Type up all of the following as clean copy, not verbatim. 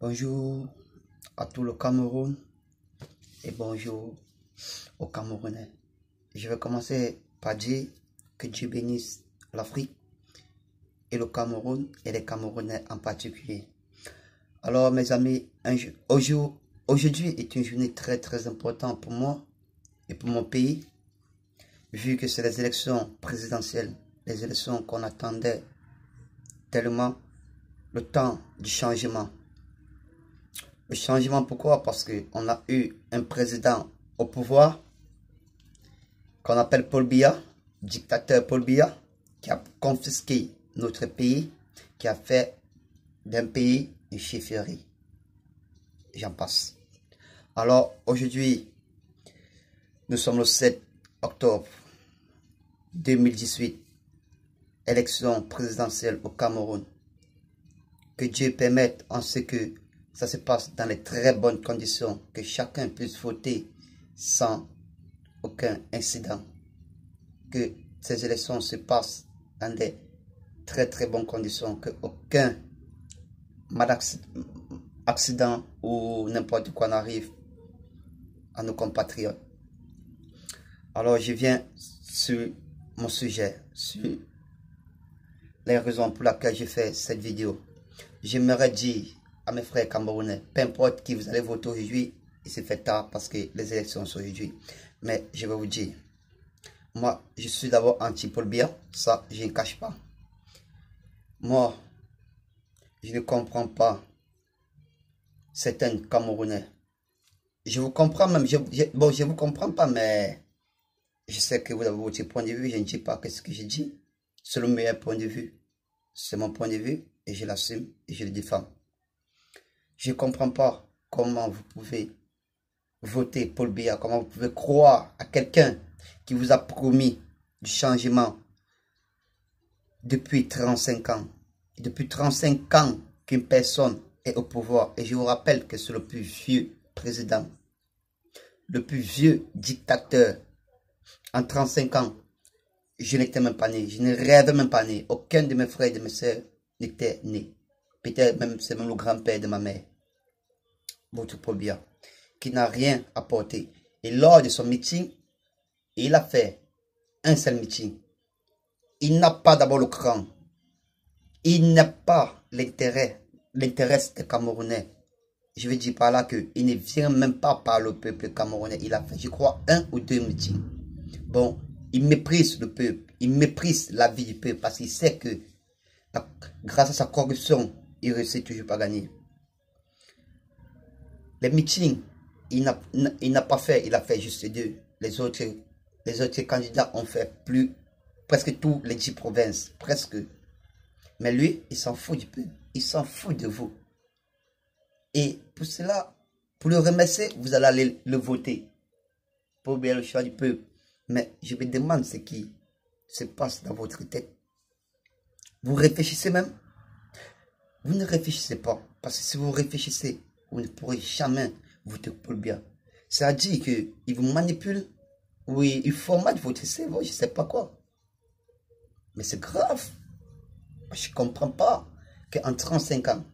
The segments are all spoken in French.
Bonjour à tout le Cameroun et bonjour aux Camerounais. Je vais commencer par dire que Dieu bénisse l'Afrique et le Cameroun et les Camerounais en particulier. Alors mes amis, aujourd'hui est une journée très importante pour moi et pour mon pays, vu que c'est les élections présidentielles, les élections qu'on attendait tellement, le temps du changement. Le changement, pourquoi? Parce qu'on a eu un président au pouvoir qu'on appelle Paul Biya, dictateur Paul Biya, qui a confisqué notre pays, qui a fait d'un pays une chefferie. J'en passe. Alors aujourd'hui, nous sommes le 7 octobre 2018, élection présidentielle au Cameroun. Que Dieu permette en ce que ça se passe dans les très bonnes conditions, que chacun puisse voter sans aucun incident. Que ces élections se passent dans des très bonnes conditions, que aucun accident ou n'importe quoi n'arrive à nos compatriotes. Alors je viens sur mon sujet, sur les raisons pour lesquelles j'ai fait cette vidéo. J'aimerais dire à mes frères camerounais, peu importe qui vous allez voter aujourd'hui, il s'est fait tard parce que les élections sont aujourd'hui. Mais je vais vous dire, moi, je suis d'abord anti-Paul Biya, ça, je ne cache pas. Moi, je ne comprends pas certains Camerounais. Je vous comprends même, bon, je vous comprends pas, mais je sais que vous avez votre point de vue, je ne dis pas ce que je dis. C'est le meilleur point de vue. C'est mon point de vue et je l'assume et je le défends. Je ne comprends pas comment vous pouvez voter Paul Biya, comment vous pouvez croire à quelqu'un qui vous a promis du changement depuis 35 ans. Depuis 35 ans qu'une personne est au pouvoir. Et je vous rappelle que c'est le plus vieux président, le plus vieux dictateur. En 35 ans, je n'étais même pas né, je ne rêvais même pas né. Aucun de mes frères et de mes soeurs n'était né. Peut-être même, c'est même le grand-père de ma mère, votre Paul Biya, qui n'a rien apporté. Et lors de son meeting, il a fait un seul meeting. Il n'a pas d'abord le cran. Il n'a pas l'intérêt des Camerounais. Je veux dire par là qu'il ne vient même pas par le peuple camerounais. Il a fait, je crois, 1 ou 2 meetings. Bon, il méprise le peuple. Il méprise la vie du peuple parce qu'il sait que grâce à sa corruption, il ne réussit toujours pas à gagner. Les meetings, il n'a pas fait, il a fait juste 2. Les autres candidats ont fait presque tous les 10 provinces, presque. Mais lui, il s'en fout du peuple, il s'en fout de vous. Et pour cela, pour le remercier, vous allez aller le voter. Pour bien le choix du peuple. Mais je me demande ce qui se passe dans votre tête. Vous réfléchissez même? Vous ne réfléchissez pas. Parce que si vous réfléchissez, vous ne pourrez jamais voter Paul Biya. C'est-à-dire qu'il vous manipule, oui, il formate votre cerveau, je ne sais pas quoi. Mais c'est grave. Je ne comprends pas qu'en 35 ans,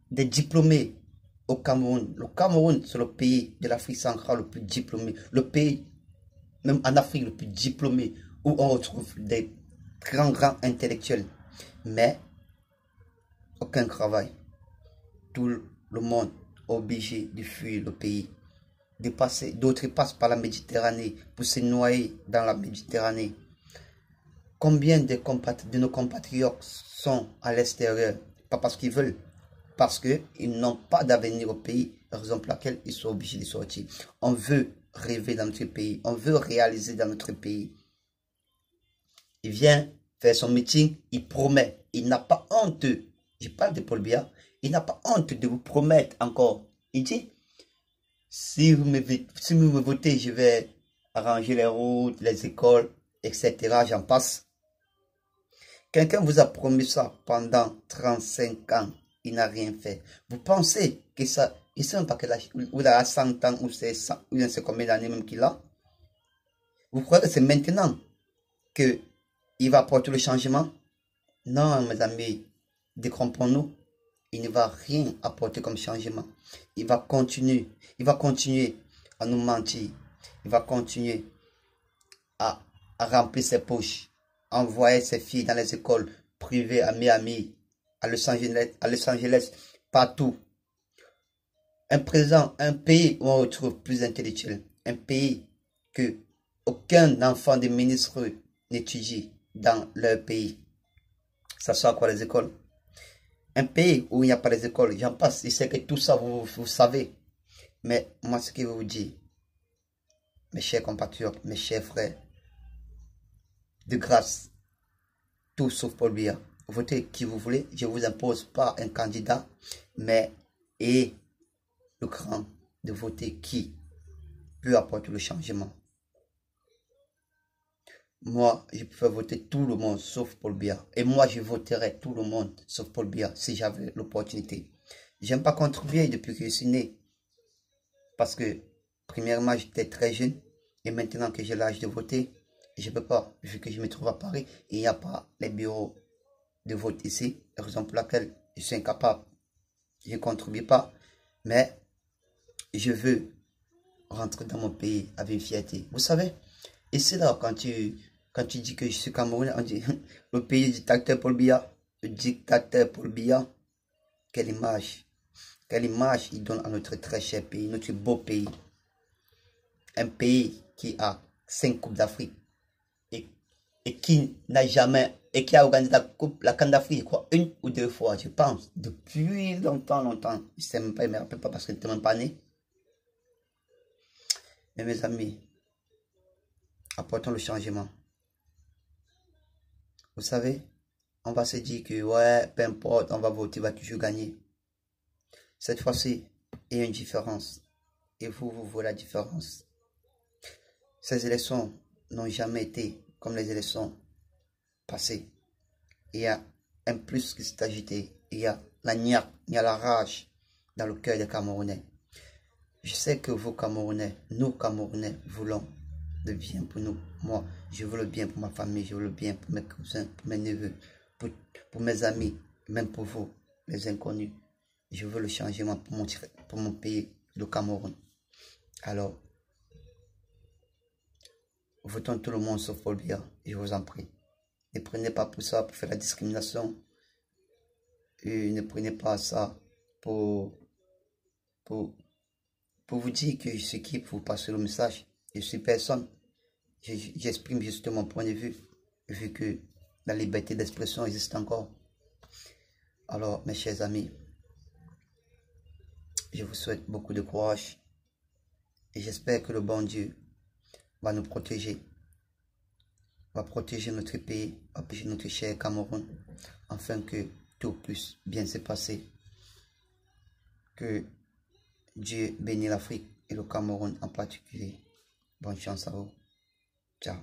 des diplômés au Cameroun, le Cameroun c'est le pays de l'Afrique centrale le plus diplômé, le pays, même en Afrique, le plus diplômé, où on retrouve des grands intellectuels, mais aucun travail. Tout le monde est obligé de fuir le pays, de passer, d'autres passent par la Méditerranée pour se noyer dans la Méditerranée. Combien de nos compatriotes sont à l'extérieur? Pas parce qu'ils veulent, parce qu'ils n'ont pas d'avenir au pays, raison pour laquelle ils sont obligés de sortir. On veut rêver dans notre pays, on veut réaliser dans notre pays. Il vient faire son meeting, il promet, il n'a pas honte. Je parle de Paul Biya, il n'a pas honte de vous promettre encore. Il dit, si vous me votez, je vais arranger les routes, les écoles, etc. J'en passe. Quelqu'un vous a promis ça pendant 35 ans. Il n'a rien fait. Vous pensez que ça, il ne sait même pas quel âge, ou il a 100 ans, ou c'est combien d'années même qu'il a. Vous croyez que c'est maintenant qu'il va apporter le changement? Non, mes amis, détrompons-nous. il ne va rien apporter comme changement. Il va continuer à nous mentir. Il va continuer à remplir ses poches, envoyer ses filles dans les écoles privées à Miami, à Los Angeles, partout. Un pays où on retrouve plus intellectuel, un pays que aucun enfant de ministre n'étudie dans leur pays. Ça sort quoi les écoles? Un pays où il n'y a pas les écoles, j'en passe, je sais que tout ça vous savez. Mais moi ce que je vous dis, mes chers compatriotes, mes chers frères, de grâce, tout sauf Paul Biya. Votez qui vous voulez, je ne vous impose pas un candidat, mais ayez le cran de voter qui peut apporter le changement. Moi, je peux voter tout le monde sauf Paul Biya. Et moi, je voterai tout le monde sauf Paul Biya si j'avais l'opportunité. J'aime pas contribuer depuis que je suis né. Parce que, premièrement, j'étais très jeune. Et maintenant que j'ai l'âge de voter, je ne peux pas, vu que je me trouve à Paris, et il n'y a pas les bureaux de vote ici. Raison pour laquelle je suis incapable. Je ne contribue pas. Mais je veux rentrer dans mon pays avec une fierté. Vous savez, et c'est là quand tu dis que je suis Camerounais, on dit le pays du dictateur Paul Biya. Le dictateur Paul Biya. Quelle image il donne à notre très cher pays, notre beau pays. Un pays qui a 5 coupes d'Afrique et qui n'a jamais, et qui a organisé la Canne d'Afrique, quoi, 1 ou 2 fois, je pense, depuis longtemps. Je ne sais même pas, je ne me rappelle pas parce que je n'étais même pas né. Mais mes amis, apportons le changement. Vous savez, on va se dire que, ouais, peu importe, on va voter, on va toujours gagner. Cette fois-ci, il y a une différence. Et vous voyez la différence. Ces élections n'ont jamais été comme les élections passées. Il y a un plus qui s'est agité. Il y a la niaque, il y a la rage dans le cœur des Camerounais. Je sais que vous, Camerounais, nous, Camerounais, voulons le bien pour nous. Moi, je veux le bien pour ma famille, je veux le bien pour mes cousins, pour mes neveux, pour mes amis, même pour vous, les inconnus. Je veux le changement pour mon pays, le Cameroun. Alors, votons tout le monde sauf Paul Biya, je vous en prie. Ne prenez pas pour ça, pour faire la discrimination. Et ne prenez pas ça pour vous dire que je suis qui pour vous passer le message. Je suis personne. J'exprime juste mon point de vue, vu que la liberté d'expression existe encore. Alors, mes chers amis, je vous souhaite beaucoup de courage. Et j'espère que le bon Dieu va nous protéger. Va protéger notre pays, va protéger notre cher Cameroun, afin que tout puisse bien se passer. Que Dieu bénisse l'Afrique et le Cameroun en particulier. Bonne chance à vous. Ciao.